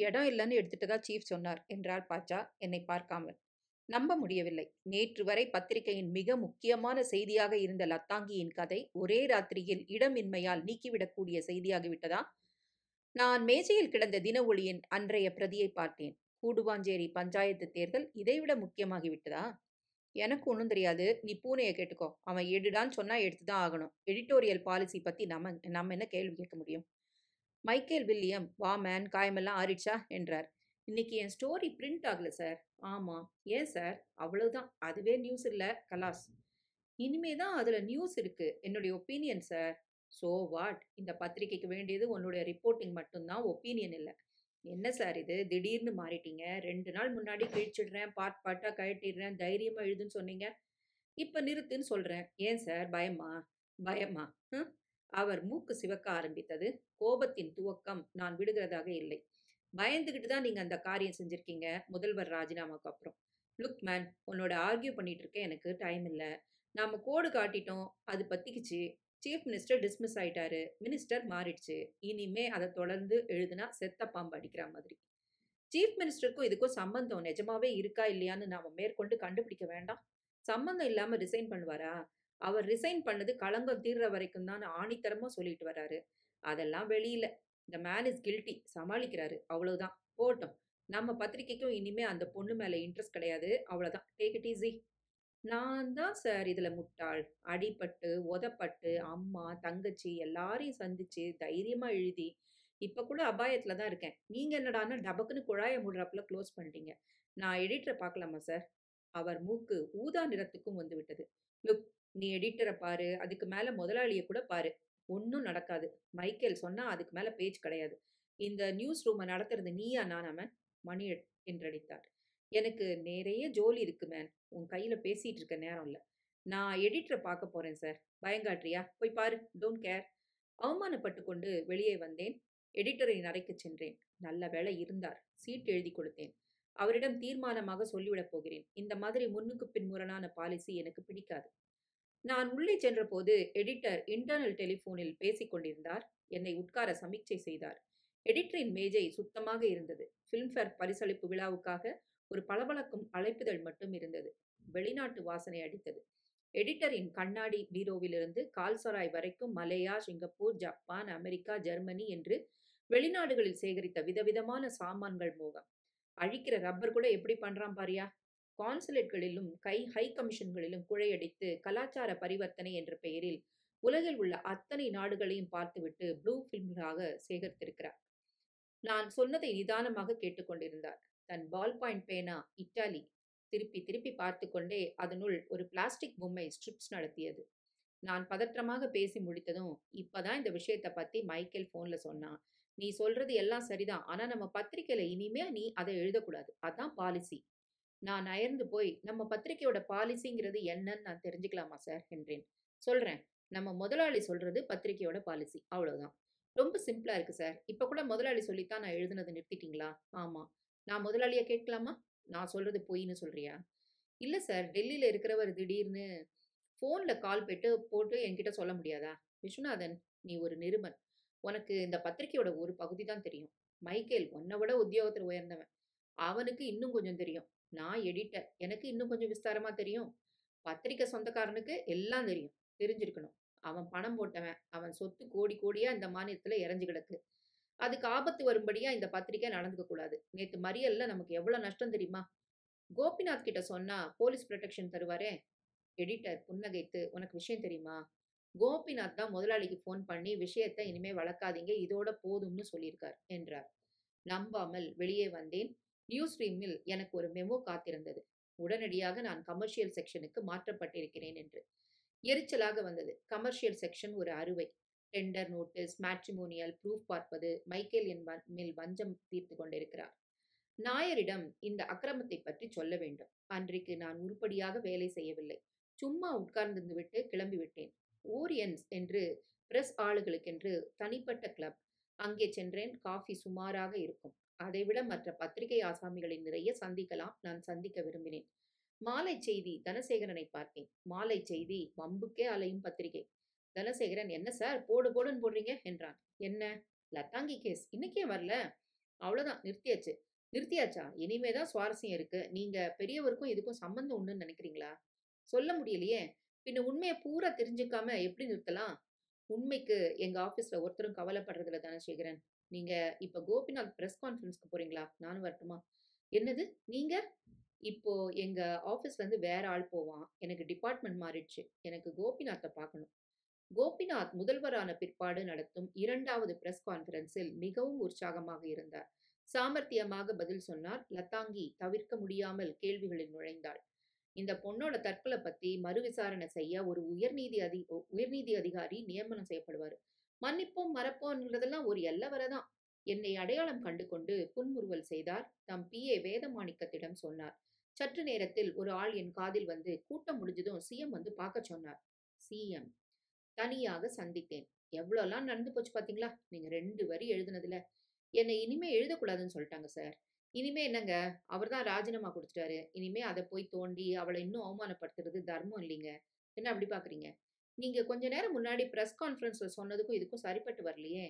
இடம் இல்லைன்னு எடுத்துட்டதா சீஃப் சொன்னார் என்றார் பாச்சா என்னை பார்க்காமல். நம்ப முடியவில்லை. நேற்று வரை பத்திரிகையின் மிக முக்கியமான செய்தியாக இருந்த லத்தாங்கியின் கதை ஒரே ராத்திரியில் இடமின்மையால் நீக்கிவிடக்கூடிய செய்தியாகிவிட்டதா? நான் மேஜையில் கிடந்த தின ஒளியின் அன்றைய பிரதியை பார்த்தேன். கூடுவாஞ்சேரி பஞ்சாயத்து தேர்தல் இதைவிட முக்கியமாகிவிட்டதா? எனக்கு ஒன்றும் தெரியாது. நீ பூனையை கேட்டுக்கோ. அவன் எடுடான்னு சொன்னா எடுத்துதான் ஆகணும். எடிட்டோரியல் பாலிசி பத்தி நம்ம என்ன கேள்வி கேட்க முடியும்? மைக்கேல் வில்லியம், வா மேன், காயமெல்லாம் ஆறிடுச்சா என்றார். இன்னைக்கு என் ஸ்டோரி பிரிண்ட் ஆகல சார். ஆமா. ஏன் சார்? அவ்வளவுதான். அதுவே நியூஸ் இல்ல. கலாஸ். இனிமே தான் அதுல நியூஸ் இருக்கு. என்னுடைய ஒப்பீனியன் சார். So what? இந்த பத்திரிகைக்கு வேண்டியது உன்னுடைய ரிப்போர்ட்டிங் மட்டும்தான், ஒப்பீனியன் இல்ல. என்ன சார் இது? திடீர்னு மாறிட்டீங்க. 2 நாள் முன்னாடி கிழிச்சிடுறேன், பார்ட்டா கழட்டிடுறேன், தைரியமா எழுதுன்னு சொன்னீங்க. இப்ப நிறுத்துன்னு சொல்றேன். ஏன் சார்? பயமா? பயமா? ஹம்? அவர் மூக்கு சிவக்க ஆரம்பித்தது. கோபத்தின் துவக்கம் நான் விடுகிறதாக இல்லை. பயந்துகிட்டு தான் நீங்க அந்த காரியம் செஞ்சிருக்கீங்க, முதல்வர் ராஜினாமாக்கு அப்புறம். லுக் மேன், உன்னோட ஆர்கியூ பண்ணிட்டு இருக்க எனக்கு டைம் இல்ல. நாம கோடு காட்டிட்டோம், அது பத்திக்குச்சு. சீஃப் மினிஸ்டர் டிஸ்மிஸ் ஆயிட்டாரு, மினிஸ்டர் மாறிடுச்சு. இனிமே அதை தொடர்ந்து எழுதுனா செத்த பாம்பு அடிக்கிற மாதிரி. சீஃப் மினிஸ்டருக்கும் இதுக்கும் சம்பந்தம் நிஜமாவே இருக்கா இல்லையான்னு நாம மேற்கொண்டு கண்டுபிடிக்க வேண்டாம். சம்பந்தம் இல்லாம ரிசைன் பண்ணுவாரா? அவர் ரிசைன் பண்ணது களங்கம் தீர்ற வரைக்கும் தான் ஆணித்தரமா சொல்லிட்டு வராரு. அதெல்லாம் வெளியில. இந்த மேன் இஸ் கில்ட்டி, சமாளிக்கிறாரு, அவ்வளவுதான். போட்டோம். நம்ம பத்திரிக்கைக்கும் இனிமே அந்த பொண்ணு மேல இன்ட்ரெஸ்ட் கிடையாது, அவ்வளவுதான். Take it easy. நான் தான் சார் இதுல முட்டாள். அடிபட்டு உதப்பட்டு அம்மா தங்கச்சி எல்லாரையும் சந்திச்சு தைரியமா எழுதி இப்ப கூட அபாயத்துல தான் இருக்கேன். நீங்க என்னடான்னா டபக்குன்னு குழாய மூடுறாப்புல க்ளோஸ் பண்ணிட்டீங்க. நான் எடிட்டரை பார்க்கலாமா சார்? அவர் மூக்கு ஊதா நிறத்துக்கும் வந்து விட்டது. லுக், நீ எடிட்டரை பாரு, அதுக்கு மேல முதலாளியை கூட பாரு. ஒன்றும் நடக்காது. மைக்கேல் சொன்னா அதுக்கு மேல பேச்சு கிடையாது. இந்த நியூஸ் ரூமை நடத்துறது நீயா நானாம? மணி என்றடித்தார். எனக்கு நிறைய ஜோலி இருக்கு மேன். உன் கையில பேசிட்டு இருக்க நேரம் இல்ல. நான் எடிட்டரை பார்க்க போறேன் சார். பயங்காட்டுறியா? போய் பாரு. Don't care. அவமானப்பட்டு கொண்டு வெளியே வந்தேன். எடிட்டரின் அறைக்குச் சென்றேன். நல்ல வேளை இருந்தார். சீட் எழுதி கொடுத்தேன். அவரிடம் தீர்மானமாக சொல்லிவிடப் போகிறேன். இந்த மாதிரி முன்னுக்கு பின்முரணான பாலிசி எனக்கு பிடிக்காது. நான் உள்ளே சென்றபோது எடிட்டர் இன்டர்னல் டெலிபோனில் பேசிக் கொண்டிருந்தார். என்னை உட்கார சமிக்சை செய்தார். எடிட்டரின் மேஜை சுத்தமாக இருந்தது. பிலிம்பேர் பரிசளிப்பு விழாவுக்காக ஒரு பளபளக்கும் அழைப்பிதழ் மட்டும் இருந்தது. வெளிநாட்டு வாசனை அடித்தது. எடிட்டரின் கண்ணாடி பீரோவிலிருந்து கால்சராய் வரைக்கும் Malaya, Singapore, Japan, America, Germany என்று வெளிநாடுகளில் சேகரித்த விதவிதமான சாமான்கள் மோகம். அழிக்கிற ரப்பர் கூட எப்படி பண்றான் பாரியா? கான்சுலேட்களிலும் ஹை கமிஷன்களிலும் குழையடித்து கலாச்சார பரிவர்த்தனை என்ற பெயரில் உலகில் உள்ள அத்தனை நாடுகளையும் பார்த்துவிட்டு ப்ளூ பிலிம்களாக சேகரித்திருக்கிறார். நான் சொன்னதை நிதானமாக கேட்டுக்கொண்டிருந்தார். தன் பால் பாயிண்ட் பேனா இட்டாலி திருப்பி திருப்பி பார்த்து கொண்டே அதனுள் ஒரு பிளாஸ்டிக் பொம்மை ஸ்ட்ரிப்ஸ் நடத்தியது. நான் பதற்றமாக பேசி முடித்ததும், இப்பதான் இந்த விஷயத்தை பத்தி மைக்கேல் போன்ல சொன்னான். நீ சொல்றது எல்லாம் சரிதான். ஆனா நம்ம பத்திரிக்கையில இனிமே நீ அதை எழுதக்கூடாது. அதான் பாலிசி. நான் அயர்ந்து போய், நம்ம பத்திரிக்கையோட பாலிசிங்கிறது என்னன்னு நான் தெரிஞ்சுக்கலாமா சார் என்றேன். சொல்றேன். நம்ம முதலாளி சொல்றது பத்திரிக்கையோட பாலிசி. அவ்வளவுதான். ரொம்ப சிம்பிளா இருக்கு சார். இப்ப கூட முதலாளி சொல்லித்தான் நான் எழுதுனதை நிறுத்திட்டீங்களா? ஆமா. நான் முதலாளிய கேட்கலாமா? நான் சொல்றது பொய்ன்னு சொல்றியா? இல்ல சார். டெல்லியில இருக்கிறவர் திடீர்னு ஃபோன்ல கால் போட்டு என்கிட்ட சொல்ல முடியாதா? விஸ்வநாதன், நீ ஒரு நிருபன். உனக்கு இந்த பத்திரிக்கையோட ஒரு பகுதி தான் தெரியும். மைக்கேல் உன்னை விட உத்தியோகத்துல உயர்ந்தவன். அவனுக்கு இன்னும் கொஞ்சம் தெரியும். நான் எடிட்டர். எனக்கு இன்னும் கொஞ்சம் விஸ்தாரமா தெரியும். பத்திரிக்கை சொந்தக்காரனுக்கு எல்லாம் தெரியும். தெரிஞ்சிருக்கணும். அவன் பணம் போட்டவன். அவன் சொத்து கோடி கோடியா இந்த மாநிலத்துல இறஞ்சு கிடக்கு. அதுக்கு ஆபத்து வரும்படியா இந்த பத்திரிக்கை நடந்துக்க கூடாது. நேத்து மறியல்ல நமக்கு எவ்வளவு நஷ்டம் தெரியுமா? கோபிநாத் கிட்ட சொன்னா போலீஸ் ப்ரொடெக்ஷன் தருவாரே. எடிட்டர் புன்னகைத்து, உனக்கு விஷயம் தெரியுமா? கோபிநாத் தான் முதலாளிக்கு ஃபோன் பண்ணி விஷயத்தை இனிமே வளர்க்காதீங்க, இதோட போதும்னு சொல்லியிருக்கார் என்றார். நம்பாமல் வெளியே வந்தேன். நியூஸ் ரூமில் எனக்கு ஒரு மெமோ காத்திருந்தது. உடனடியாக நான் கமர்ஷியல் செக்ஷனுக்கு மாற்றப்பட்டிருக்கிறேன் என்று. எரிச்சலாக வந்தது. கமர்ஷியல் செக்ஷன் ஒரு அறுவை. டெண்டர் நோட்டீஸ், மேட்ரிமோனியல், ப்ரூஃப் பார்ப்பது. மைக்கேல் என் மேல் வஞ்சம் தீர்த்து கொண்டிருக்கிறார். நாயரிடம் இந்த அக்கிரமத்தை பற்றி சொல்ல வேண்டும். அன்றைக்கு நான் உருப்படியாக வேலை செய்யவில்லை. சும்மா உட்கார்ந்திருந்து விட்டு கிளம்பி விட்டேன். ஓரியன்ஸ் என்று பிரஸ் ஆளுகளுக்கென்று தனிப்பட்ட கிளப். அங்கே சென்றேன். காஃபி சுமாராக இருக்கும். அதைவிட மற்ற பத்திரிகை ஆசாமிகளை நிறைய சந்திக்கலாம். நான் சந்திக்க விரும்பினேன். மாலை செய்தி தனசேகரனை பார்த்தேன். மாலை செய்தி வம்புக்கே அலையும் பத்திரிகை. தனசேகரன், என்ன சார் போடு போடுன்னு போடுறீங்க என்றான். என்ன? லத்தாங்கி கேஸ் இன்னைக்கே வரல? அவ்வளோதான் நிறுத்தியாச்சு. நிறுத்தியாச்சா? இனிமே தான் சுவாரஸ்யம் இருக்கு. நீங்க பெரியவருக்கும் இதுக்கும் சம்மந்தம் உண்டுன்னு நினைக்கிறீங்களா? சொல்ல முடியலையே! பின்ன உண்மைய பூரா தெரிஞ்சுக்காம எப்படி நிறுத்தலாம்? உண்மைக்கு எங்க ஆஃபீஸ்ல ஒருத்தரும் கவலைப்படுறதில்ல தனசேகரன். நீங்க இப்ப கோபிநாத் பிரஸ் கான்ஃபரன்ஸ்க்கு போறீங்களா? நானும் வரட்டுமா? என்னது? நீங்க? இப்போ எங்க ஆஃபீஸ்லேருந்து வேற ஆள் போவான். எனக்கு டிபார்ட்மெண்ட் மாறிடுச்சு. எனக்கு கோபிநாத்த பார்க்கணும். கோபிநாத் முதல்வரான பிற்பாடு நடத்தும் 2வது பிரஸ் கான்ஃபரன்ஸில் மிகவும் உற்சாகமாக இருந்தார். சாமர்த்தியமாக பதில் சொன்னார். லதாங்கி தவிர்க்க முடியாமல் கேள்விகளில் நுழைந்தாள். இந்த பொண்ணோட தற்கொலை பத்தி மறு விசாரணை செய்ய ஒரு உயர்நீதி அதிகாரி நியமனம் செய்யப்படுவாரு. மன்னிப்போம் மறப்போம்ங்கிறதெல்லாம் ஒரு எல்லை வரதான். என்னை அடையாளம் கண்டு கொண்டு புன்முறுவல் செய்தார். தம் பிஏ வேதமாணிக்கத்திடம் சொன்னார். சற்று நேரத்தில் ஒரு ஆள் என் காதில் வந்து கூட்டம் முடிஞ்சதும் சிஎம் வந்து பார்க்க சொன்னார். சிஎம் தனியாக சந்தித்தேன். எவ்வளோலாம் நடந்து போச்சு பாத்தீங்களா? நீங்க 2 வரி எழுதுனதுல. என்னை இனிமே எழுதக்கூடாதுன்னு சொல்லிட்டாங்க சார். இனிமே என்னங்க? அவர் தான் ராஜினாமா குடுத்துட்டாரு. இனிமே அத போய் தோண்டி அவள இன்னும் அவமானப்படுத்துறது தர்மம் இல்லைங்க. என்ன அப்படி பார்க்குறீங்க? நீங்க கொஞ்ச நேரம் முன்னாடி பிரஸ் கான்ஃபரன்ஸ்ல சொன்னதுக்கும் இதுக்கும் சரிப்பட்டு வரலையே.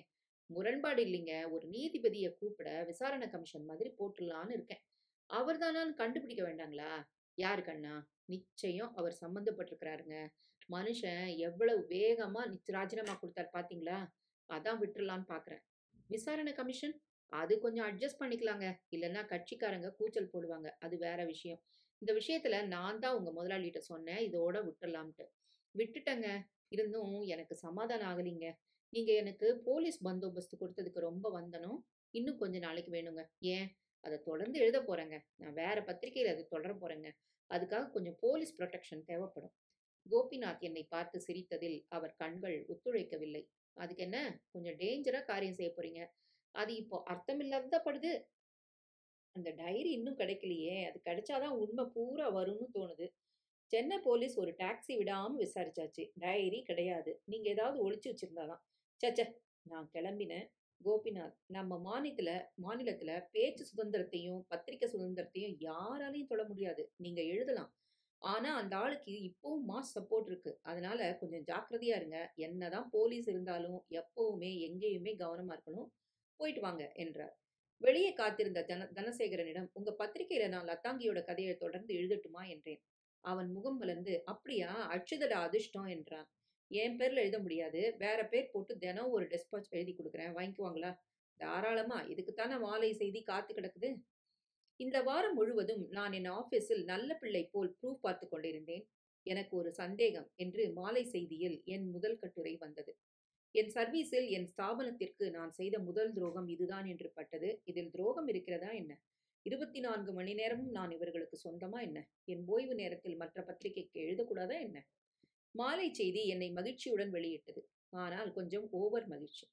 முரண்பாடு இல்லைங்க. ஒரு நீதிபதிய கூப்பிட விசாரணை கமிஷன் மாதிரி போட்டுடலான்னு இருக்கேன். அவர் தானான்னு கண்டுபிடிக்க வேண்டாங்களா? யாரு கண்ணா? நிச்சயம் அவர் சம்மந்தப்பட்டிருக்கிறாருங்க. மனுஷன் எவ்வளவு வேகமா ராஜினாமா குடுத்தார் பார்த்தீங்களா? அதான் விட்டுறலான்னு பார்க்குறேன். விசாரணை கமிஷன்? அது கொஞ்சம் அட்ஜஸ்ட் பண்ணிக்கலாங்க. இல்லன்னா கட்சிக்காரங்க கூச்சல் போடுவாங்க. அது வேற விஷயம். இந்த விஷயத்துல நான் தான் உங்க முதலாளிட்ட சொன்னேன். இதோட விட்டுறலாம்ட்டு. விட்டுட்டேங்க. இருந்தும் எனக்கு சமாதானம் ஆகலைங்க. நீங்க எனக்கு போலீஸ் பந்தோபஸ்து குடுத்ததுக்கு ரொம்ப வந்தனம். இன்னும் கொஞ்ச நாளைக்கு வேணுங்க. ஏன்? அத தொடர்ந்து எழுதப் போறேங்க. நான் வேற பத்திரிக்கையில அத தொடரப் போறேங்க. அதுக்காக கொஞ்சம் போலீஸ் புரொடெக்ஷன் தேவைப்படும். கோபிநாத் என்னை பார்த்து சிரித்ததில் அவர் கண்கள் ஒத்துழைக்கவில்லை. அதுக்கு என்ன? கொஞ்சம் டேஞ்சரா காரியம் செய்யப் போறீங்க. அது இப்போ அர்த்தமில்லாததா படுது. அந்த டைரி இன்னும் கிடைக்கலையே. அது கிடைச்சா தான் உண்மை பூரா வரும்னு தோணுது. சென்னை போலீஸ் ஒரு டாக்ஸி விடாம விசாரிச்சாச்சு. டைரி கிடையாது. நீங்க ஏதாவது ஒளிச்சு வச்சிருந்தா தான். ச்சே! நான் கிளம்பினேன். கோபிநாத், நம்ம மாநிலத்துல பேச்சு சுதந்திரத்தையும், பத்திரிக்கை சுதந்திரத்தையும் யாராலையும் தொட முடியாது. நீங்க எழுதலாம். ஆனா, அந்த ஆளுக்கு இப்பவும் மாஸ் சப்போர்ட் இருக்கு. அதனால கொஞ்சம் ஜாக்கிரதையா இருங்க. என்னதான் போலீஸ் இருந்தாலும் எப்பவுமே எங்கேயுமே கவனமா இருக்கணும். போயிட்டு வாங்க என்றார். வெளியே காத்திருந்த தனசேகரனிடம், உங்க பத்திரிக்கையில நான் லதாங்கியோட கதையை தொடர்ந்து எழுதட்டுமா என்றேன். அவன் முகம் மலர்ந்து, அப்படியா, அச்சுதடா அதிர்ஷ்டம் என்றான். என் பேர்ல எழுத முடியாது. வேற பேர் போட்டு தினம் ஒரு டெஸ்பாச் எழுதி கொடுக்குறேன். வாங்கிக்குவாங்களா? தாராளமா. இதுக்குத்தானே மாலை செய்தி காத்து கிடக்குது. இந்த வாரம் முழுவதும் நான் என் ஆபீஸில் நல்ல பிள்ளை போல் ப்ரூஃப் பார்த்து கொண்டிருந்தேன். எனக்கு ஒரு சந்தேகம் என்று மாலை செய்தியில் என் முதல் கட்டுரை வந்தது. என் சர்வீஸில் என் ஸ்தாபனத்திற்கு நான் செய்த முதல் துரோகம் இதுதான் என்று பட்டது. இதில் துரோகம் இருக்கிறதா என்ன? 24 மணி நேரமும் நான் இவர்களுக்கு சொந்தமா என்ன? என் ஓய்வு நேரத்தில் மற்ற பத்திரிகைக்கு எழுதக்கூடாதா என்ன? மாலை செய்தி என்னை மகிழ்ச்சியுடன் வெளியிட்டது. ஆனால் கொஞ்சம் ஓவர் மகிழ்ச்சி.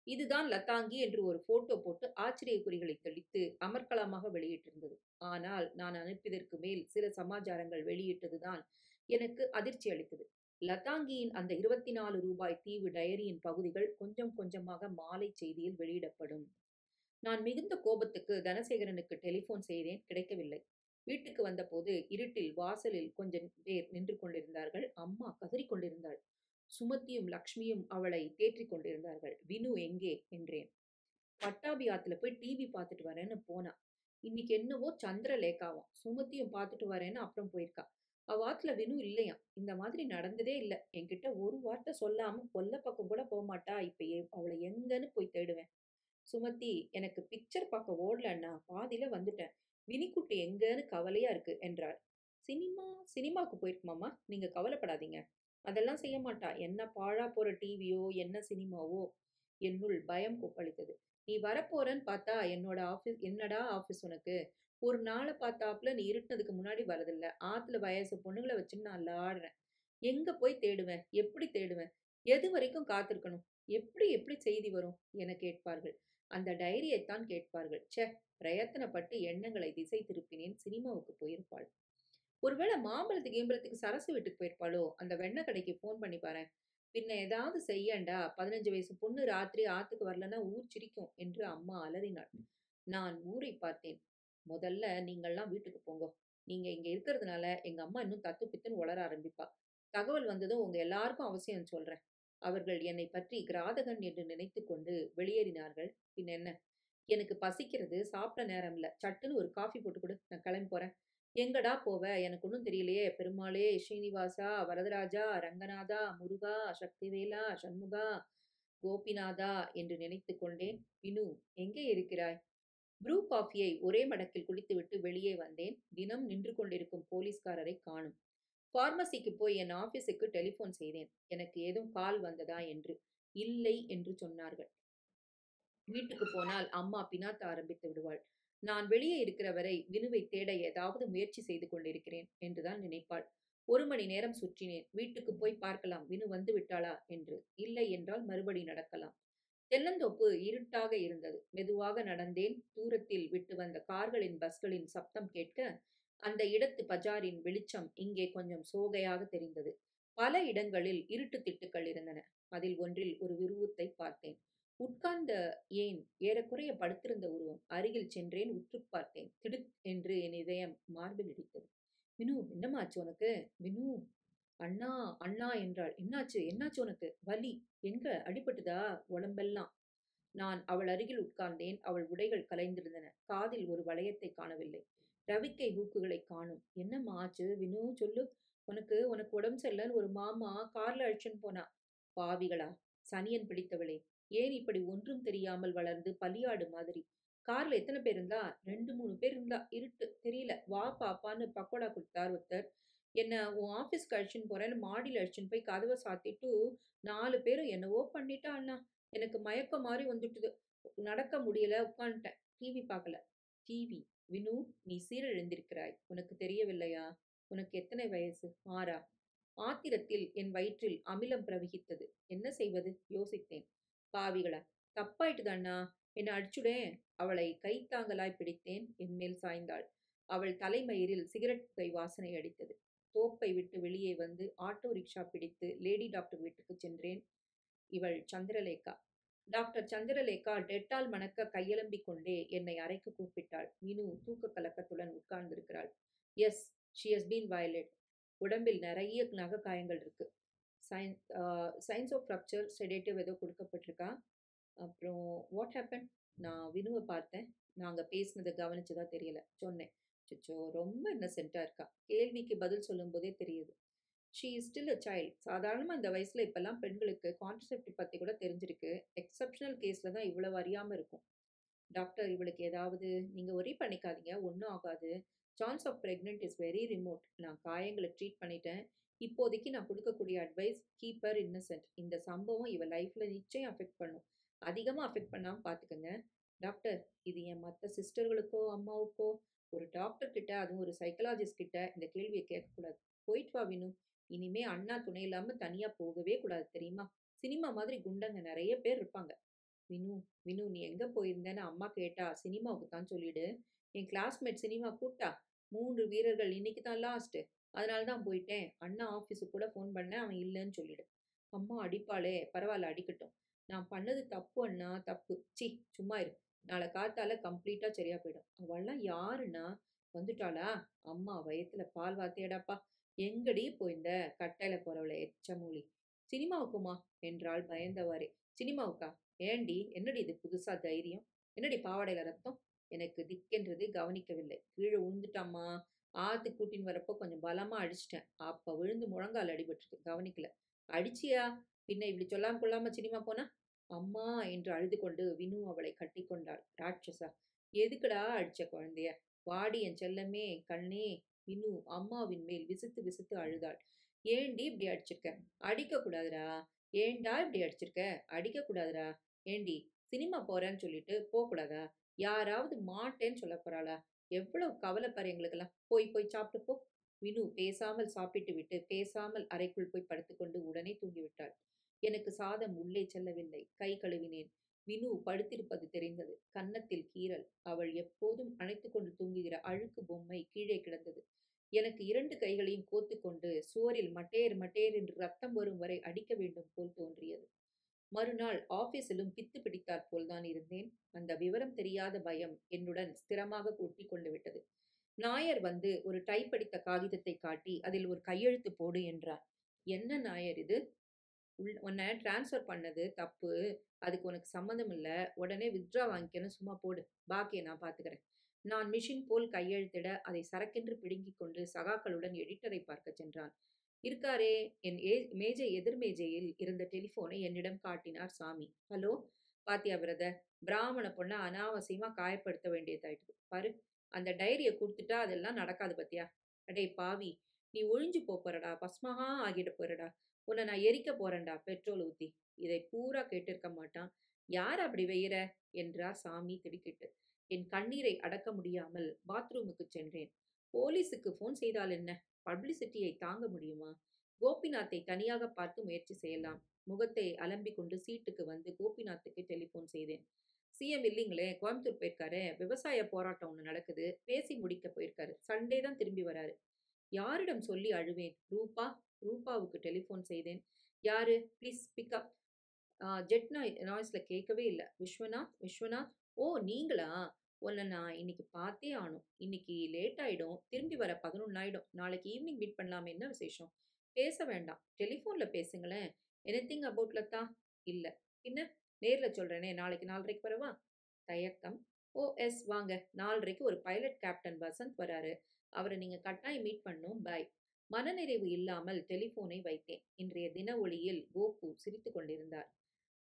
இதுதான் லதாங்கி என்று ஒரு போட்டோ போட்டு ஆச்சரிய குறிகளை தெளித்து அமர்க்களமாக வெளியிட்டிருந்தது. ஆனால் நான் அனுப்பியதற்கு மேல் சில சமாச்சாரங்கள் வெளியிட்டதுதான் எனக்கு அதிர்ச்சி அளித்தது. லதாங்கியின் அந்த 24 ரூபாய் தீவு டயரியின் பகுதிகள் கொஞ்சம் கொஞ்சமாக மாலை செய்தியில் வெளியிடப்படும். நான் மிகுந்த கோபத்துக்கு தனசேகரனுக்கு டெலிபோன் செய்தேன். கிடைக்கவில்லை. வீட்டுக்கு வந்தபோது இருட்டில் வாசலில் கொஞ்சம் பேர் நின்று கொண்டிருந்தார்கள். அம்மா கதறிக் கொண்டிருந்தாள். சுமதியும் லக்ஷ்மியும் அவளை தேற்றிக் கொண்டிருந்தார்கள். வினு எங்கே என்றேன். பட்டாபி ஆத்துல போய் டிவி பார்த்துட்டு வரேன்னு போனா. இன்னைக்கு என்னவோ சந்திரலேகாவாம். சுமதியும் பார்த்துட்டு வரேன்னு அப்புறம் போயிருக்கா. அவ ஆத்துல வினு இல்லையாம். இந்த மாதிரி நடந்ததே இல்ல. என்கிட்ட ஒரு வார்த்தை சொல்லாம கொல்ல பக்கம் கூட போக மாட்டா. இப்ப அவளை எங்கன்னு போய் தேடுவேன். சுமதி, எனக்கு பிக்சர் பார்க்க ஓடல அண்ணா. பாதியில வந்துட்டேன். வினிக்குட்டி எங்கன்னு கவலையா இருக்கு என்றாள். சினிமா சினிமாவுக்கு போயிருக்குமாமா. நீங்க கவலைப்படாதீங்க. அதெல்லாம் செய்ய மாட்டா. என்ன பாழா போற டிவியோ என்ன சினிமாவோ. என்னுள் பயம் கொப்பளித்தது. நீ வரப்போறன்னு பார்த்தா என்னடா ஆபீஸ் உனக்கு? ஒரு நாளை பார்த்தாப்புல நீ இருட்டுனதுக்கு முன்னாடி வரதில்ல. ஆத்துல வயசு பொண்ணுங்களை வச்சுன்னு நான் லாடுறேன். எங்க போய் தேடுவேன்? எப்படி தேடுவேன்? எது வரைக்கும் காத்திருக்கணும்? எப்படி எப்படி செய்தி வரும் என கேட்பார்கள். அந்த டைரியைத்தான் கேட்பார்கள். ச்சே, பிரயத்தனப்பட்டு எண்ணங்களை திசை திருப்பினேன். சினிமாவுக்கு போயிருப்பாள். ஒருவேளை மாம்பழத்துக்கு கீம்பழத்துக்கு சரசு வீட்டுக்கு போயிருப்பாளோ? அந்த வெண்ணெய் கடைக்கு ஃபோன் பண்ணி பாரேன். பின்ன ஏதாவது செய்யேன்டா. 15 வயசு பொண்ணு ராத்திரி ஆத்துக்கு வரலன்னா ஊர் சிரிக்கும் என்று அம்மா அலறினாள். நான் ஊரை பார்த்தேன். முதல்ல நீங்கள்லாம் வீட்டுக்கு போங்க. நீங்க இங்க இருக்கிறதுனால எங்க அம்மா இன்னும் தத்து பித்துன்னு உளர ஆரம்பிப்பா. தகவல் வந்ததும் உங்க எல்லாருக்கும் அவசியம் சொல்றேன். அவர்கள் என்னை பற்றி கிராதகன் என்று நினைத்துக் கொண்டு வெளியேறினார்கள். பின் என்ன? எனக்கு பசிக்கிறது, சாப்பிட நேரம் இல்ல. சட்டுன்னு ஒரு காஃபி போட்டு குடு. நான் கிளம்பி போறேன். எங்கடா போவ? எனக்கு ஒண்ணும் தெரியலையே. பெருமாளே, ஸ்ரீனிவாசா, வரதராஜா, ரங்கநாதா, முருகா, சக்திவேலா, சண்முகா, கோபிநாதா என்று நினைத்துக் கொண்டேன். வினு, எங்கே இருக்கிறாய்? ப்ரூ காஃபியை ஒரே மடக்கில் குடித்துவிட்டு வெளியே வந்தேன். தினம் நின்று கொண்டிருக்கும் போலீஸ்காரரை காணும். பார்மசிக்கு போய் என் ஆபீஸுக்கு டெலிபோன் செய்தேன். எனக்கு ஏதும் கால் வந்ததா என்று. இல்லை என்று சொன்னார்கள். வீட்டுக்கு போனால் அம்மா பினாத்த ஆரம்பித்து விடுவாள். நான் வெளியே இருக்கிற வரை வினுவை தேட ஏதாவது முயற்சி செய்து கொண்டிருக்கிறேன் என்றுதான் நினைப்பாள். 1 மணி நேரம் சுற்றினேன். வீட்டுக்கு போய் பார்க்கலாம் வினு வந்து விட்டாளா என்று. இல்லை என்றால் மறுபடி நடக்கலாம். தென்னந்தோப்பு இருட்டாக இருந்தது. மெதுவாக நடந்தேன். தூரத்தில் விட்டு வந்த கார்களின் பஸ்களின் சப்தம் கேட்க அந்த இடத்து பஜாரின் வெளிச்சம் இங்கே கொஞ்சம் சோகையாக தெரிந்தது. பல இடங்களில் இருட்டு திட்டுக்கள் இருந்தன. அதில் ஒன்றில் ஒரு உருவத்தை பார்த்தேன். உட்கார்ந்த ஏன் ஏறக்குறைய படுத்திருந்த உருவம். அருகில் சென்றேன். உற்றுப் பார்த்தேன். திடுக் என்று என் இதயம் மார்பில் இடித்தது. வினு, என்னமாச்சு உனக்கு? வினு, அண்ணா அண்ணா என்றாள். என்னாச்சு என்னாச்சு உனக்கு? வலி. எங்க அடிபட்டுதா? உடம்பெல்லாம். நான் அவள் அருகில் உட்கார்ந்தேன். அவள் உடைகள் கலைந்திருந்தன. காதில் ஒரு வளையத்தை காணவில்லை. ரவிக்கை ஹூக்குகளை காணும். என்னம்மா ஆச்சு வினு, சொல்லு. உனக்கு உனக்கு உடம்பு சரியில்லைன்னு ஒரு மாமா கார்ல அழைச்சுன்னு போனா. பாவிகளா, சனியன் பிடித்தவளே, ஏன் இப்படி ஒன்றும் தெரியாமல் வளர்ந்து பலியாடு மாதிரி? கார்ல எத்தனை பேர் இருந்தா? 2 3 பேர் இருந்தா. இருட்டு தெரியல. வா பாப்பான்னு பக்கோடா கொடுத்தார் ஒருத்தர். என்ன உன் ஆபீஸ்க்கு அழைச்சுன்னு போறேன்னு மாடியில் அழைச்சுன்னு போய் கதவை சாத்திட்டு 4 பேரும் என்னவோ பண்ணிட்டா அண்ணா. எனக்கு மயக்கம் மாறி வந்துட்டுது. நடக்க முடியல, உட்காந்துட்டேன். டிவி பார்க்கல. டிவி? வினு, நீ சீரழிந்திருக்கிறாய். உனக்கு தெரியவில்லையா? உனக்கு எத்தனை வயசு? 6. ஆத்திரத்தில் என் வயிற்றில் அமிலம் பிரவகித்தது. என்ன செய்வது? யோசித்தேன். பாவிகளா, தப்பாயிட்டுது அண்ணா. என்ன அடிச்சுடேன். அவளை கைத்தாங்கலாய் பிடித்தேன். என் மேல் சாய்ந்தாள். அவள் தலைமயிரில் சிகரெட் புகை வாசனை அடித்தது. தோப்பை விட்டு வெளியே வந்து ஆட்டோ ரிக்ஷா பிடித்து லேடி டாக்டர் வீட்டுக்கு சென்றேன். இவள் சந்திரலேகா. டாக்டர் சந்திரலேகா டெட்டால் மணக்க கையெலம்பிக் கொண்டே என்னை அறைக்கு கூப்பிட்டாள். வினு தூக்க கலக்கத்துடன் உட்கார்ந்திருக்கிறாள். Yes, she has been violet. உடம்பில் நிறைய நகை காயங்கள் இருக்கு. சயின்ஸ் ஆஃப் ஃப்ராக்சர் செடேட்டிவ் ஏதோ கொடுக்கப்பட்டிருக்கா. அப்புறம் வாட் ஹேப்பன்? நான் வினுவை பார்த்தேன். நாங்கள் பேசினதை கவனிச்சதா தெரியல சொன்னேன். சிச்சோ, ரொம்ப இன்னசென்ட்டாக இருக்கா. கேள்விக்கு பதில் சொல்லும்போதே தெரியுது. She is still a child. சாதாரணமாக இந்த வயசில் இப்போல்லாம் பெண்களுக்கு கான்ட்ரசெப்டிவ் பற்றி கூட தெரிஞ்சிருக்கு. எக்ஸப்ஷனல் கேஸில் தான் இவ்வளவு அறியாமல் இருக்கும். டாக்டர், இவளுக்கு ஏதாவது? நீங்கள் ஒரே பண்ணிக்காதீங்க, ஒன்றும் ஆகாது. Chance of pregnant is very remote. நான் காயங்களை ட்ரீட் பண்ணிட்டேன். இப்போதைக்கு நான் கொடுக்கக்கூடிய அட்வைஸ், கீப் ஹர் இன்னசென்ட். இந்த சம்பவம் இவ லைஃப்பில் நிச்சயம் அஃபெக்ட் பண்ணும். அதிகமாக அஃபெக்ட் பண்ணாமல் பார்த்துக்கங்க. டாக்டர், இது என் மற்ற சிஸ்டர்களுக்கோ அம்மாவுக்கோ, ஒரு டாக்டர் கிட்ட, அதுவும் ஒரு சைக்கலாஜிஸ்ட் கிட்ட இந்த கேள்வியை கேட்கக்கூடாது. போயிட்டு வா வினு. இனிமே அண்ணா துணை இல்லாமல் தனியாக போகவே கூடாது, தெரியுமா? சினிமா மாதிரி குண்டங்க நிறைய பேர் இருப்பாங்க. வினு, வினு, நீ எங்க போயிருந்தேன்னு அம்மா கேட்டா சினிமாவுக்கு தான் சொல்லிடு. என் கிளாஸ்மேட் சினிமா கூப்பிட்டா. 3 வீரர்கள் இன்னைக்கு தான் லாஸ்ட். அதனால தான் போயிட்டேன். அண்ணா ஆஃபீஸுக்கு கூட ஃபோன் பண்ணேன், அவன் இல்லைன்னு சொல்லிடு. அம்மா அடிப்பாளே, பரவாயில்ல அடிக்கட்டும். நான் பண்ணது தப்பு அண்ணா, தப்பு. சி, சும்மா இரு. நாளை காத்தால கம்ப்ளீட்டா சரியா போயிடும். அவள்லாம் யாருன்னா? வந்துட்டாளா? அம்மா வயத்துல பால் வார்த்தையடாப்பா. எங்கடி போயிருந்த? கட்டையில போறவளை எச்ச மூலி. சினிமாவுக்குமா என்றாள் பயந்தவாறே. சினிமாவுக்கா? ஏண்டி, என்னடி இது புதுசா தைரியம்? என்னடி பாவாடையில ரத்தம்? எனக்கு திக்கென்றது கவனிக்கவில்லை. கீழே விழுந்துட்டாம்மா. ஆத்துக்கு கூட்டின்னு வரப்போ கொஞ்சம் பலமா அடிச்சிட்டேன். அப்ப விழுந்து முழங்கால் அடிபட்டிருக்கு, கவனிக்கல. அடிச்சியா? பின்ன இப்படி சொல்லாம கொள்ளாம சினிமா போனா? அம்மா என்று அழுது கொண்டு வினு அவளை கட்டி கொண்டாள். ராட்சசா, எதுக்குடா அடிச்ச குழந்தைய? வாடி என் செல்லமே, கண்ணே. வினு அம்மாவின் மேல் விசித்து விசித்து அழுதாள். ஏண்டி இப்படி அடிச்சிருக்க? அடிக்க கூடாதுடா. ஏன்டா இப்படி அடிச்சிருக்க? அடிக்க கூடாதுடா. ஏண்டி, சினிமா போறேன்னு சொல்லிட்டு போகக்கூடாதா? யாராவது மாட்டேன்னு சொல்ல போறாளா? எவ்வளவு கவலை பாரு எங்களுக்கெல்லாம். போய் போய் சாப்பிட்டு போ. வினு பேசாமல் சாப்பிட்டு விட்டு பேசாமல் அறைக்குள் போய் படுத்துக்கொண்டு உடனே தூங்கிவிட்டாள். எனக்கு சாதம் உள்ளே செல்லவில்லை. கை கழுவினேன். வினு படுத்திருப்பது தெரிந்தது. கன்னத்தில் கீறல். அவள் எப்போதும் அணைத்துக் கொண்டு தூங்குகிற அழுக்கு பொம்மை கீழே கிடந்தது. எனக்கு 2 கைகளையும் கோத்துக்கொண்டு சுவரில் மட்டேர் மட்டேர் என்று ரத்தம் வரும் வரை அடிக்க வேண்டும் போல் தோன்றியது. மறுநாள் ஆபீஸிலும் பித்து பிடித்தாற் போல்தான் இருந்தேன். அந்த விவரம் தெரியாத பயம் என்னுடன் ஸ்திரமாக ஒட்டி கொண்டு விட்டது. நாயர் வந்து ஒரு டைப் அடித்த காகிதத்தை காட்டி அதில் ஒரு கையெழுத்து போடு என்றார். என்ன நாயர் இது? உன்னை ட்ரான்ஸ்ஃபர் பண்ணது தப்பு. அதுக்கு உனக்கு சம்மந்தம் இல்ல. உடனே வித்ட்ரா வாங்கிக்கன்னு சும்மா போடு. பாக்கிய நான் பார்த்துக்கிறேன். நான் மிஷின் போல் கையெழுத்திட அதை சரக்கென்று பிடுங்கிக் கொண்டு சகாக்களுடன் எடிட்டரை பார்க்கச் சென்றான். இருக்காரே. என் மேஜை எதிர் மேஜையில் இருந்த டெலிஃபோனை என்னிடம் காட்டினார் சாமி. ஹலோ. பாத்தியா பிரதர், பிராமண பொண்ண அனாவசியமா காயப்படுத்த வேண்டியதாயிடுது பாரு. அந்த டைரிய குடுத்துட்டா அதெல்லாம் நடக்காது பாத்தியா. அடே பாவி, நீ ஒழிஞ்சு போறடா, பஸ்மகா ஆகிட போறடா. உன்னை நான் எரிக்க போறேன்டா பெட்ரோல் ஊத்தி. இதை பூரா கேட்டிருக்க மாட்டான். யார் அப்படி வெய்யற என்றார் சாமி திடுக்கிட்டு. என் கண்ணீரை அடக்க முடியாமல் பாத்ரூமுக்கு சென்றேன். போலீஸுக்கு போன் செய்தால் என்ன? பப்ளிசிட்டியை தாங்க முடியுமா? கோபிநாத்தை தனியாக பார்த்து முயற்சி செய்யலாம். முகத்தை அலம்பிக் கொண்டு சீட்டுக்கு வந்து கோபிநாத்துக்கு டெலிபோன் செய்தேன். சிஎம் இல்லைங்களே, கோயம்புத்தூர் போயிருக்காரு. விவசாய போராட்டம் ஒன்று நடக்குது. பேசி முடிக்க போயிருக்காரு. சண்டே தான் திரும்பி வராரு. யாரிடம் சொல்லி அழுவேன்? ரூபா. ரூபாவுக்கு டெலிஃபோன் செய்தேன். யாரு? Please pickup. ஜெட் நாய்ஸ்ல கேட்கவே இல்லை. விஸ்வநாத். விஸ்வநாத். ஓ நீங்களா? உன்னை நான் இன்னைக்கு பார்த்தே ஆகணும். இன்னைக்கு லேட் ஆயிடும். திரும்பி வர 11 ஆயிடும். நாளைக்கு ஈவினிங் மீட் பண்ணலாமே. என்ன விசேஷம்? பேச வேண்டாம், டெலிஃபோன்ல பேசுங்களேன். Anything about Latha? இல்ல. பின்ன நேர்ல சொல்றேனே. நாளைக்கு 4:30க்கு வரவா? தயக்கம். ஓ எஸ் வாங்க. 4:30க்கு ஒரு பைலட் கேப்டன் வசந்த் வராரு. அவரை நீங்க கட்டாயம் மீட் பண்ணும். பை. மனநிறைவு இல்லாமல் டெலிஃபோனை வைத்தேன். இன்றைய தின ஒளியில் கோபு சிரித்துக் கொண்டிருந்தார்.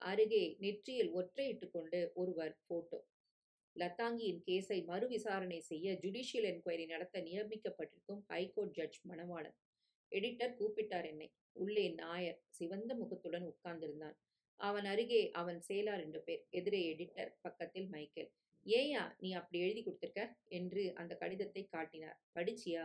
அருகே நெற்றியில் ஒற்றையிட்டுக் கொண்டு ஒருவர் போட்டோ. லதாங்கியின் கேஸை மறு விசாரணை செய்ய ஜுடிஷியல் என்கொயரி நடத்த நியமிக்கப்பட்டிருக்கும் ஹைகோர்ட் ஜட்ஜ் மணவாளன். எடிட்டர் கூப்பிட்டார் என்னை. உள்ளே நாயர் சிவந்த முகத்துடன் உட்கார்ந்திருந்தான். அவன் அருகே அவன் செயலார் 2 பேர். எதிரே எடிட்டர், பக்கத்தில் மைக்கேல். ஏயா நீ அப்படி எழுதி கொடுத்திருக்க என்று அந்த கடிதத்தை காட்டினார். படிச்சியா?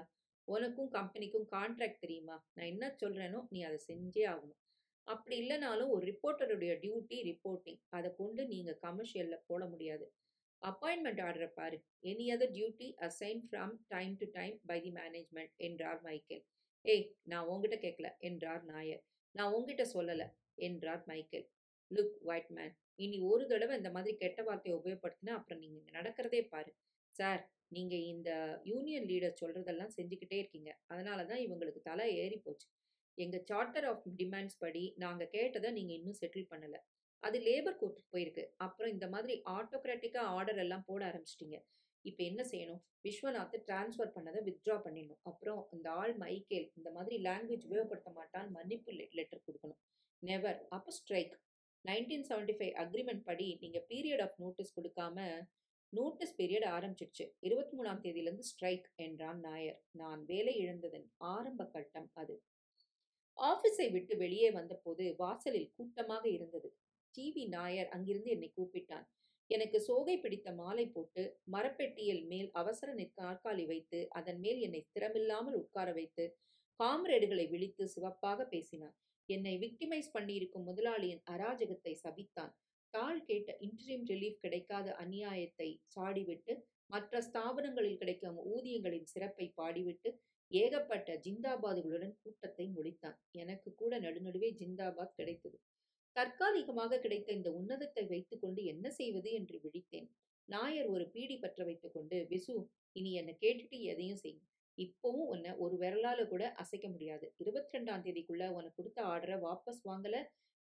உனக்கும் கம்பெனிக்கும் கான்ட்ராக்ட் தெரியுமா? நான் என்ன சொல்றேனோ நீ அதை செஞ்சே ஆகணும். அப்படி இல்லைனாலும் ஒரு ரிப்போர்ட்டருடைய டியூட்டி ரிப்போர்ட்டிங். அதை கொண்டு நீங்க கமர்ஷியல்ல போட முடியாது. அப்பாயின்மெண்ட் ஆர்டரை பாரு. Any other duty assign from time to time by the management என்றார் மைக்கேல். ஏய் நான் உங்ககிட்ட கேட்கல என்றார் நாயர். நான் உங்ககிட்ட சொல்லல என்றார் மைக்கேல். லுக் ஒயிட் மேன், இனி ஒரு தடவை இந்த மாதிரி கெட்ட வார்த்தையை உபயோகப்படுத்தினா அப்புறம் நீங்க இங்க நடக்கிறதே பாரு. சார், நீங்க இந்த யூனியன் லீடர் சொல்றதெல்லாம் செஞ்சுக்கிட்டே இருக்கீங்க. அதனால தான் இவங்களுக்கு தலை ஏறி போச்சு. எங்க சார்ட்டர் ஆஃப் டிமாண்ட்ஸ் படி நாங்க கேட்டதை நீங்க இன்னும் செட்டில் பண்ணல. அது லேபர் கோர்ட்டுக்கு போயிருக்கு. அப்புறம் இந்த மாதிரி ஆட்டோகிராட்டிக்கா ஆர்டர் எல்லாம் போட ஆரம்பிச்சிட்டீங்க. இப்ப என்ன செய்யணும்? விஸ்வநாத் டிரான்ஸ்ஃபர் பண்ணதை வித்ட்ரா பண்ணிடணும். அப்புறம் இந்த ஆள் மைக்கேல் இந்த மாதிரி லாங்குவேஜ் உபயோகப்படுத்த மாட்டான், மன்னிப்பு லெட்டர் கொடுக்கணும். நெவர். அப்போ ஸ்ட்ரைக். 1975 அக்ரிமெண்ட் படி நீங்க பீரியட் ஆஃப் நோட்டீஸ் கொடுக்காம நோட்டீஸ் பீரியட் ஆரம்பிச்சிடுச்சு. 23ஆம் தேதியிலிருந்து ஸ்ட்ரைக் என்றான் நாயர். நான் வேலை இழந்ததன் ஆரம்ப கட்டம் அது. ஆபீஸை விட்டு வெளியே வந்தபோது வாசலில் கூட்டமாக இருந்தது. டிவி நாயர் அங்கிருந்து என்னை கூப்பிட்டான். எனக்கு சோகை பிடித்த மாலை போட்டு மரப்பெட்டியில் மேல் அவசர நாற்காலி வைத்து அதன் மேல் என்னை ஸ்திரமில்லாமல் உட்கார வைத்து காம்ரேடுகளை விழித்து சிவப்பாக பேசினான். என்னை விக்டிமைஸ் பண்ணியிருக்கும் முதலாளியின் அராஜகத்தை சபித்தான். தாள் கேட்ட இன்டரிம் ரிலீஃப் கிடைக்காத அநியாயத்தை சாடிவிட்டு மற்ற ஸ்தாபனங்களில் கிடைக்கும் ஊதியங்களின் சிறப்பை பாடிவிட்டு ஏகப்பட்ட ஜிந்தாபாதுகளுடன் கூட்டத்தை முடித்தான். எனக்கு கூட நடுநடுவே ஜிந்தாபாத் கிடைத்தது. தற்காலிகமாக கிடைத்த இந்த உன்னதத்தை வைத்துக்கொண்டு என்ன செய்வது என்று விழித்தேன். நாயர் ஒரு பீடி பற்ற வைத்துக் கொண்டு, விசு, இனி என்னை கேட்டுட்டு எதையும் செய். இப்பவும் உன்னை ஒரு விரலால கூட அசைக்க முடியாது. 22ஆம் தேதிக்குள்ள உனக்கு கொடுத்த ஆர்டரை வாபஸ் வாங்கல,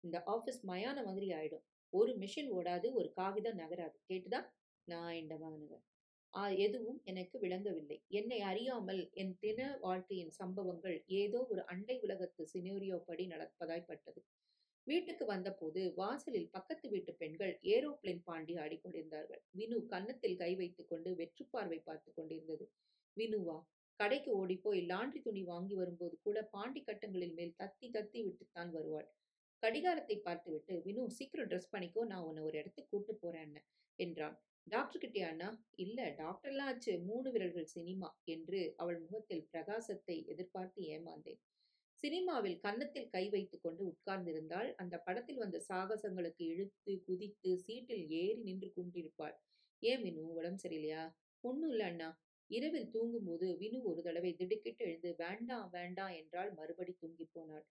இந்த ஆபீஸ் மயான மாதிரி ஆயிடும். ஒரு மிஷின் ஓடாது, ஒரு காகிதம் நகராது. கேட்டுதா? நான் இந்த மகனுங்க. எதுவும் எனக்கு விளங்கவில்லை. என்னை அறியாமல் என் தின வாழ்க்கையின் சம்பவங்கள் ஏதோ ஒரு அண்டை உலகத்து சினோரியோ படி நடப்பதாய் பட்டது. வீட்டுக்கு வந்தபோது வாசலில் பக்கத்து வீட்டு பெண்கள் ஏரோப்ளேன் பாண்டி ஆடிக்கொண்டிருந்தார்கள். வினு கன்னத்தில் கை வைத்துக் கொண்டு வெற்றுப்பார்வை பார்த்து கொண்டிருந்தது. வினுவா? கடைக்கு ஓடிப்போய் லாண்ட்ரி துணி வாங்கி வரும்போது கூட பாண்டி கட்டங்களின் மேல் தத்தி தத்தி விட்டுத்தான் வருவாள். கடிகாரத்தை பார்த்துவிட்டு, வினு சீக்கிரம் ட்ரெஸ் பண்ணிக்கோ, நான் உன்னை ஒரு இடத்துக்கு கூட்டு போறேன் என்றான். டாக்டர் கிட்டே அண்ணா? இல்ல, டாக்டர்லாம் ஆச்சு, 3 விரல்கள் சினிமா என்று அவள் முகத்தில் பிரகாசத்தை எதிர்பார்த்து ஏமாந்தேன். சினிமாவில் கன்னத்தில் கை வைத்துக் கொண்டு உட்கார்ந்திருந்தால் அந்த படத்தில் வந்த சாகசங்களுக்கு இழுத்து குதித்து சீட்டில் ஏறி நின்று கொண்டிருப்பாள். ஏன் வினு, உடம்பு சரியில்லையா? ஒன்னும் இல்ல அண்ணா. இரவில் தூங்கும்போது வினு ஒரு தடவை திடுக்கிட்டு எழுந்து வேண்டாம் வேண்டாம் என்றால் மறுபடி தூங்கி போனாள்.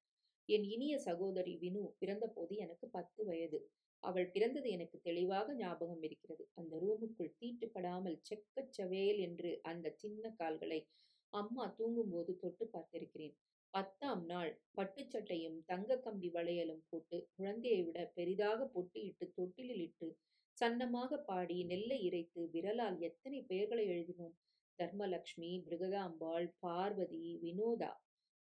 என் இனிய சகோதரி வினு பிறந்தபோது எனக்கு 10 வயது. அவள் பிறந்தது எனக்கு தெளிவாக ஞாபகம் இருக்கிறது. அந்த ரூமுக்குள் தீட்டுப்படாமல் செக்கச் செவேல் என்று அந்த சின்ன கால்களை அம்மா தூங்கும்போது தொட்டு பார்த்திருக்கிறேன். 10ஆம் நாள் பட்டுச்சட்டையும் தங்க கம்பி வளையலும் போட்டு குழந்தையை விட பெரிதாக பொட்டு இட்டு தொட்டிலில் இட்டு சன்னமாக பாடி நெல்லை இறைத்து விரலால் எத்தனை பெயர்களை எழுதினோம். தர்மலக்ஷ்மி, பிருகதாம்பாள், பார்வதி, வினோதா.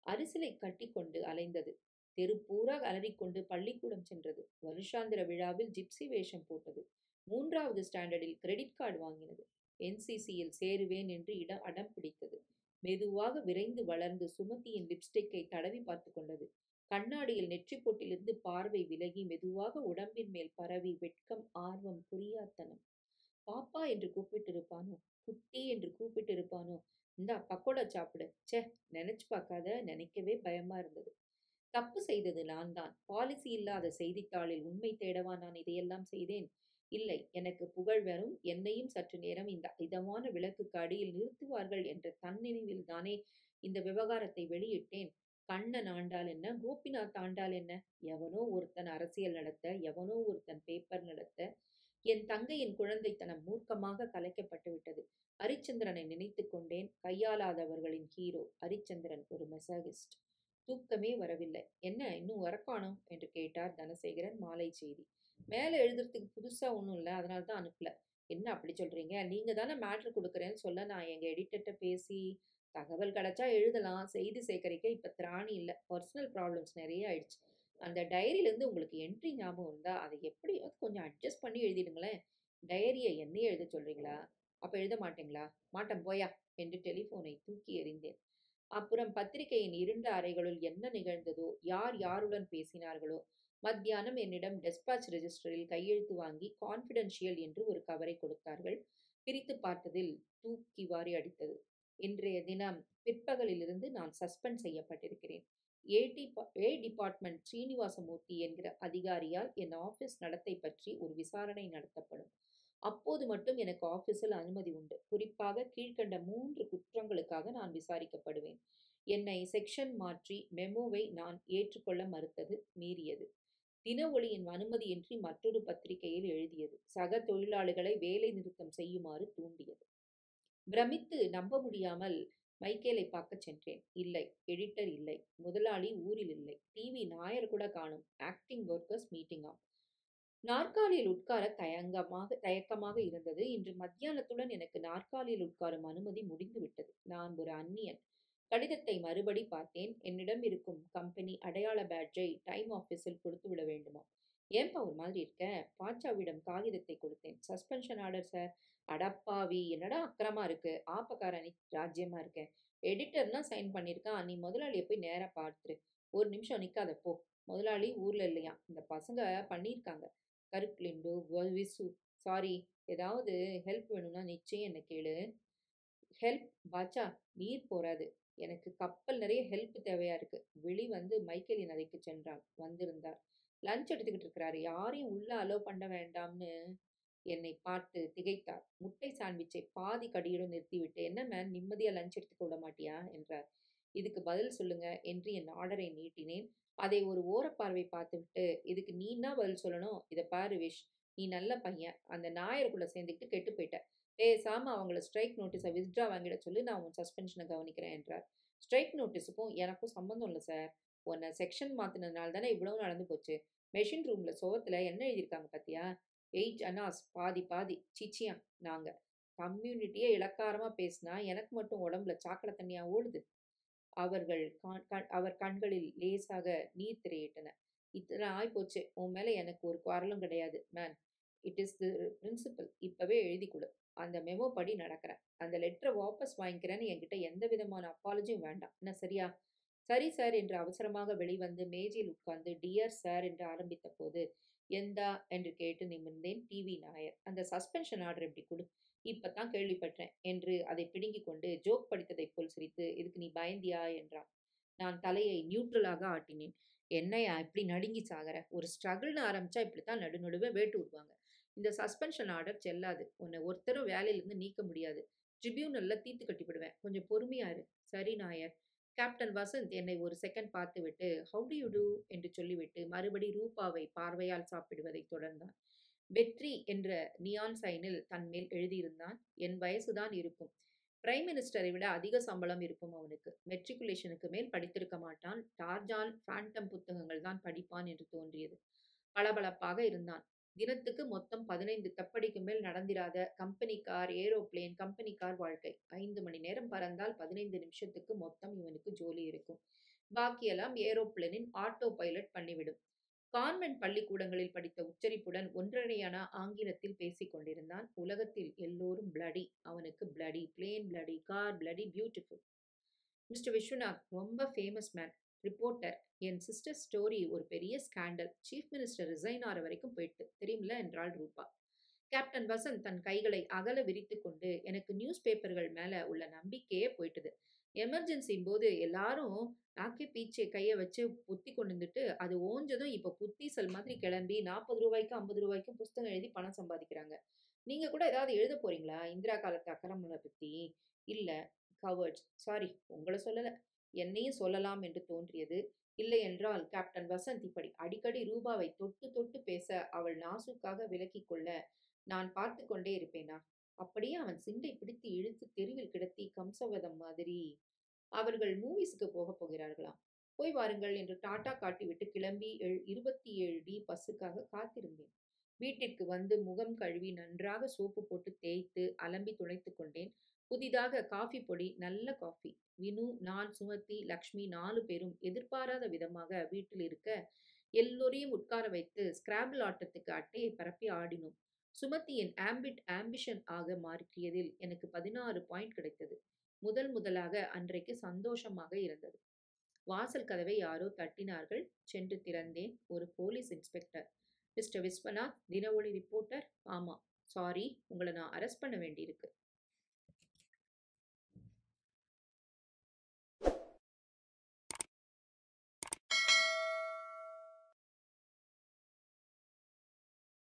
அரிசிலை கட்டிக்கொண்டு அலைந்தது. தெரு பூரா அலறிக்கொண்டு பள்ளிக்கூடம் சென்றது. வருஷாந்திர விழாவில் ஜிப்சி வேஷம் போட்டது. 3வது ஸ்டாண்டர்டில் கிரெடிட் கார்டு வாங்கினது. என்சிசியில் சேருவேன் என்று அடம் பிடித்தது. மெதுவாக விரைந்து வளர்ந்து சுமதியின் லிப்ஸ்டிக்கை தடவி பார்த்து கொண்டது. கண்ணாடியில் நெற்றிப் பொட்டிலிருந்து பார்வை விலகி மெதுவாக உடம்பின் மேல் பரவி வெட்கம், ஆர்வம், புரியாத்தனம். பாப்பா என்று கூப்பிட்டிருப்பானோ, குட்டி என்று கூப்பிட்டிருப்பானோ. இந்தா பக்கோடா சாப்பிடு. ச்சே, நினைச்சு பார்க்காத, நினைக்கவே பயமா இருந்தது. தப்பு செய்தது நான் தான். பாலிசி இல்லாத செய்தித்தாளில் உண்மை தேடவா நான் இதையெல்லாம் செய்தேன்? இல்லை, எனக்கு புகழ் வரும், என்னையும் சற்று நேரம் இந்த இதமான விளக்குக்கு அடியில் நிறுத்துவார்கள் என்ற தன்னினைவில் தானே இந்த விவகாரத்தை வெளியிட்டேன். கண்ணன் ஆண்டால் என்ன, கோபிநாத் ஆண்டால் என்ன? எவனோ ஒருத்தன் அரசியல் நடத்த, எவனோ ஒருத்தன் பேப்பர் நடத்த, என் தங்கையின் குழந்தைத்தனம் மூர்க்கமாக கலைக்கப்பட்டு விட்டது. ஹரிச்சந்திரனை நினைத்துக் கொண்டேன். கையாளாதவர்களின் ஹீரோ ஹரிச்சந்திரன் ஒரு மெசாகிஸ்ட். தூக்கமே வரவில்லை. என்ன இன்னும் வரக்கானோம் என்று கேட்டார் தனசேகரன் மாலை செய்தி. மேலே எழுதுறதுக்கு புதுசா ஒன்றும் இல்லை, அதனால தான் அனுப்பல. என்ன அப்படி சொல்றீங்க? நீங்க தானே மேட்ரு கொடுக்குறேன்னு சொல்ல நான் எங்க எடிட்டர்கிட்ட பேசி தகவல் கிடைச்சா எழுதலாம். செய்தி சேகரிக்க இப்ப திராணி இல்லை. பர்சனல் ப்ராப்ளம்ஸ் நிறைய ஆயிடுச்சு. அந்த டைரியிலேருந்து உங்களுக்கு என்ட்ரி ஞாபகம் இருந்தா அதை எப்படியாவது கொஞ்சம் அட்ஜஸ்ட் பண்ணி எழுதிடுங்களேன். டைரியை என்னையே எழுத சொல்றீங்களா? அப்ப எழுத மாட்டீங்களா? மாட்டேன் போயா என்று டெலிஃபோனை தூக்கி எறிந்தேன். அப்புறம் பத்திரிகையின் இருண்ட அறைகளுள் என்ன நிகழ்ந்ததோ, யார் யாருடன் பேசினார்களோ. மத்தியானம் என்னிடம் டெஸ்பாச் ரெஜிஸ்டரில் கையெழுத்து வாங்கி கான்ஃபிடென்ஷியல் என்று ஒரு கவரை கொடுத்தார்கள். பிரித்து பார்த்ததில் தூக்கி வாரி அடித்தது. இன்றைய தினம் பிற்பகலிலிருந்து நான் சஸ்பெண்ட் செய்யப்பட்டிருக்கிறேன். ஏ டிபார்ட்மெண்ட் ஸ்ரீனிவாசமூர்த்தி என்கிற அதிகாரியால் என் ஆபீஸ் நடத்தை பற்றி ஒரு விசாரணை நடத்தப்படும். அப்போது மட்டும் எனக்கு ஆபீஸில் அனுமதி உண்டு. குறிப்பாக கீழ்க்கண்ட 3 குற்றங்களுக்காக நான் விசாரிக்கப்படுவேன். என்னை செக்ஷன் மாற்றி மெமோவை நான் ஏற்றுக்கொள்ள மறுத்தது, மீறியது. தின ஒளியின் அனுமதியின்றி மற்றொரு பத்திரிகையில் எழுதியது. சக தொழிலாளிகளை வேலை நிறுத்தம் செய்யுமாறு தூண்டியது. பிரமித்து நம்ப முடியாமல் மைக்கேலை பார்க்கச் சென்றேன். இல்லை, எடிட்டர் இல்லை, முதலாளி ஊரில் இல்லை, டிவி நாயர் கூட காணும். ஆக்டிங் ஒர்க்கர்ஸ் மீட்டிங்காம். நாற்காலியில் உட்கார தயக்கமாக இருந்தது. இன்று மத்தியானத்துடன் எனக்கு நாற்காலியில் உட்காரும் அனுமதி முடிந்துவிட்டது. நான் ஒரு அந்நியன். கடிதத்தை மறுபடி பார்த்தேன். என்னிடம் இருக்கும் கம்பெனி அடையாள பேட்ஜை டைம் ஆபீஸில் கொடுத்து விட வேண்டுமாம். ஏன்பா ஒரு மாதிரி இருக்க? பாட்சாவிடம் காகிதத்தை கொடுத்தேன். Suspension order sir. அடப்பாவி, என்னடா அக்கிரமா இருக்கு. ஆப்பக்காரணி ராஜ்யமா இருக்கேன். எடிட்டர்னா சைன் பண்ணியிருக்கான். நீ முதலாளியை போய் நேரா பார்த்துரு. ஒரு நிமிஷம் நிக்காத போ. முதலாளி ஊர்ல இல்லையா? இந்த பசங்க பண்ணியிருக்காங்க. கருக்லிண்டு, விசு. சாரி, ஏதாவது ஹெல்ப் வேணும்னா நிச்சயம் என்ன கேளு. ஹெல்ப் பாச்சா? நீர் போராது. எனக்கு கப்பல் நிறைய ஹெல்ப் தேவையா இருக்கு. வெளி வந்து மைக்கேலின் அறைக்கு சென்றான். வந்திருந்தார். லஞ்ச் எடுத்துக்கிட்டு இருக்கிறாரு. யாரையும் உள்ள அலோவ் பண்ண வேண்டாம்னு என்னை பார்த்து திகைத்தார். முட்டை சாண்ட்விச்சை பாதி கடியுடன் நிறுத்திவிட்டு, என்ன மேன், நிம்மதியா லஞ்ச் எடுத்துக்க விட மாட்டியா என்றார். இதுக்கு பதில் சொல்லுங்க என்று என் ஆர்டரை நீட்டினேன். அதை ஒரு ஓரப்பார்வை பார்த்துவிட்டு, இதுக்கு நீன்னா பதில் சொல்லணும். இதை பாரு விஷ், நீ நல்ல பையன். அந்த நாயருக்குள்ள சேர்ந்துக்கிட்டு கெட்டு போயிட்ட. பேசாம அவங்கள ஸ்ட்ரைக் நோட்டீஸை வித்ட்ரா வாங்கிட சொல்லி நான் உன் சஸ்பென்ஷனை கவனிக்கிறேன் என்றார். ஸ்ட்ரைக் நோட்டீஸுக்கும் எனக்கும் சம்மந்தம் இல்லை சார். உன்னை செக்ஷன் மாத்தினதுனால தானே இவ்வளவு நடந்து போச்சு. மெஷின் ரூம்ல சோகத்துல என்ன எழுதியிருக்காங்க பாத்தியா? 8 அனாஸ் பாதி பாதி. சீச்சியா நாங்க கம்யூனிட்டியே இளக்காரமா பேசினா எனக்கு மட்டும் உடம்புல சாக்கடை தண்ணியா ஓடுது. அவர் கண்களில் லேசாக நீர் திரையிட்டன. இத்தனை ஆய்போச்சு. உன் மேல எனக்கு ஒரு குரலும் கிடையாது man. It is the principal. இப்பவே எழுதி கொடு. அந்த மெமோ படி நடக்கிறேன். அந்த லெட்டரை வாபஸ் வாங்கிக்கிறேன்னு என்கிட்ட எந்த விதமான அப்பாலஜியும் வேண்டாம். என்ன சரியா? சரி சார் என்று அவசரமாக வெளிவந்து மேஜையில் உட்கார்ந்து டியர் சார் என்று ஆரம்பித்த போது, எந்தா என்று கேட்டு நிமிர்ந்தேன். டிவி நாயர். அந்த சஸ்பென்ஷன் ஆர்டர் எப்படி கொடு. இப்பதான் கேள்விப்பட்டேன் என்று அதை பிடுங்கிக் கொண்டு ஜோக் படித்ததைப் போல் சிரித்து, இதுக்கு நீ பயந்தியா என்றான். நான் தலையை நியூட்ரலாக ஆட்டினேன். என்னையா இப்படி நடுங்கி சாகர? ஒரு ஸ்ட்ரகிள்னு ஆரம்பிச்சா இப்படித்தான் நடுநடுவே வேட்டு விடுவாங்க. இந்த சஸ்பென்ஷன் ஆர்டர் செல்லாது. உன்னை ஒருத்தரும் வேலையிலிருந்து நீக்க முடியாது. ட்ரிபியூனல்ல தீர்த்து கட்டிவிடுவேன். கொஞ்சம் பொறுமையா இரு. சரி நாயர். கேப்டன் வசந்த் என்னை ஒரு செகண்ட் பார்த்துவிட்டு, ஹவு டு யூ டூ என்று சொல்லிவிட்டு மறுபடி ரூபாவை பார்வையால் சாப்பிடுவதை தொடர்ந்தான். வெற்றி என்ற நியான் சைனில் தன்மேல் எழுதியிருந்தான். என் வயசுதான் இருக்கும். பிரைம் மினிஸ்டரை விட அதிக சம்பளம் இருக்கும் அவனுக்கு. மெட்ரிகுலேஷனுக்கு மேல் படித்திருக்க மாட்டான். டார்ஜான், ஃபேண்டம் புத்தகங்கள் தான் படிப்பான் என்று தோன்றியது. பளபளப்பாக இருந்தான். தினத்துக்கு மொத்தம் 15 தப்படிக்கு மேல் நடந்திராத company car, aeroplane, company car வாழ்க்கை. 5 மணி நேரம் பறந்தால் 15 நிமிஷத்துக்கு மொத்தம் இவனுக்கு ஜோலி இருக்கும். பாக்கியெல்லாம் ஏரோப்ளேனின் ஆட்டோ பைலட் பண்ணிவிடும். கான்வென்ட் பள்ளிக்கூடங்களில் படித்த உச்சரிப்புடன் ஒன்றரையான ஆங்கிலத்தில் பேசிக் கொண்டிருந்தான். உலகத்தில் எல்லோரும் பிளடி. அவனுக்கு bloody, plane bloody, car bloody beautiful. Mister Viswanath ரொம்ப ஃபேமஸ் மேன். ரிப்போர்ட்டர். என் சிஸ்டர் ஸ்டோரி ஒரு பெரிய ஸ்கேண்டல். சீஃப் மினிஸ்டர் ரிசைன் ஆற வரைக்கும் போயிட்டு தெரியுமில்ல என்றாள் ரூபா. கேப்டன் வசந்த் தன் கைகளை அகல விரித்துக் கொண்டு, எனக்கு நியூஸ் பேப்பர்கள் மேல உள்ள நம்பிக்கையே போயிட்டுது. எமர்ஜென்சின் போது எல்லாரும் நாக்கே பீச்சே கைய வச்சு பொத்தி கொண்டுந்துட்டு, அது ஓஞ்சதும் இப்ப புத்தீசல் மாதிரி கிளம்பி ரூ. 40க்கும் ரூ. 50க்கும் புஸ்தகம் எழுதி பணம் சம்பாதிக்கிறாங்க. நீங்க கூட ஏதாவது எழுதப் போறீங்களா? இந்திரா காலத்து அக்கிரமங்கள பத்தி? இல்ல. கவர்ட்ஸ். சாரி, உங்கள சொல்லல. என்னையும் சொல்லலாம் என்று தோன்றியது. இல்லையென்றால் கேப்டன் வசந்த் இப்படி அடிக்கடி ரூபாவை தொட்டு தொட்டு பேச அவள் நாசூக்காக விலக்கிக் கொள்ள நான் பார்த்துக் கொண்டே இருப்பேனா? அப்படியே அவன் சிண்டை பிடித்து இழுத்து தெருவில் கிடத்தி கம்சவதம் மாதிரி. அவர்கள் மூவிஸுக்கு போகப் போகிறார்களாம். போய் வாருங்கள் என்று டாட்டா காட்டிவிட்டு கிளம்பி 27 டி பஸ்ஸுக்காக காத்திருந்தேன். வீட்டிற்கு வந்து முகம் கழுவி நன்றாக சோப்பு போட்டு தேய்த்து அலம்பி துடைத்துக் கொண்டேன். புதிதாக காஃபி பொடி, நல்ல காஃபி. வினு, நான், சுமதி, லக்ஷ்மி 4 பேரும் எதிர்பாராத விதமாக வீட்டில் இருக்க, எல்லோரையும் உட்கார வைத்து ஸ்கிராபிள் ஆட்டத்துக்கு அட்டையை பரப்பி ஆடினோம். சுமதியின் ஆம்பிஷன் ஆக மாற்றியதில் எனக்கு 16 பாயிண்ட் கிடைத்தது. முதலாக அன்றைக்கு சந்தோஷமாக இருந்தது. வாசல் கதவை யாரோ தட்டினார்கள். சென்று திறந்தேன். ஒரு போலீஸ் இன்ஸ்பெக்டர். மிஸ்டர் விஸ்வநாத், தின ஒளி ரிப்போர்ட்டர். ஆமா. சாரி, உங்களை நான் அரெஸ்ட் பண்ண வேண்டியிருக்கு.